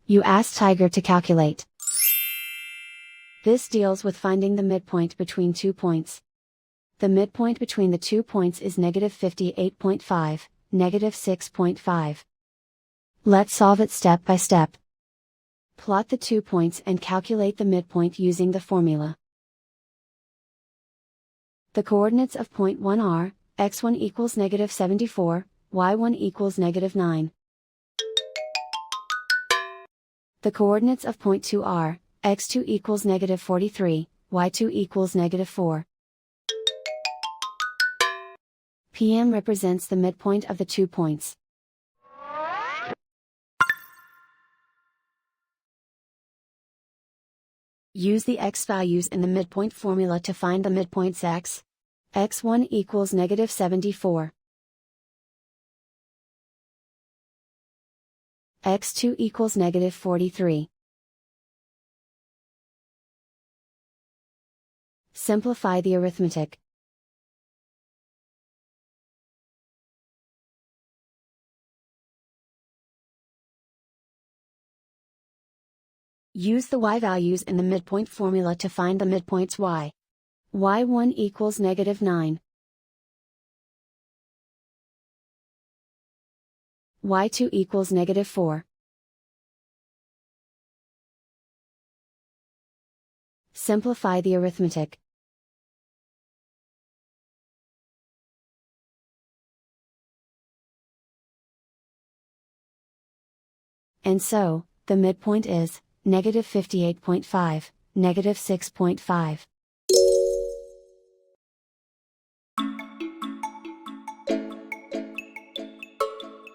You ask Tiger to calculate. This deals with finding the midpoint between 2 points. The midpoint between the 2 points is -58.5, -6.5. Let's solve it step by step. Plot the 2 points and calculate the midpoint using the formula. The coordinates of point 1 are, x1 equals -74, y1 equals -9. The coordinates of point 2 are, x2 equals -43, y2 equals -4. PM represents the midpoint of the 2 points. Use the x values in the midpoint formula to find the midpoints x. x1 equals -74. x2 equals -43. Simplify the arithmetic. Use the y values in the midpoint formula to find the midpoints y. y1 equals -9. y2 equals -4. Simplify the arithmetic. And so, the midpoint is, -58.5, -6.5.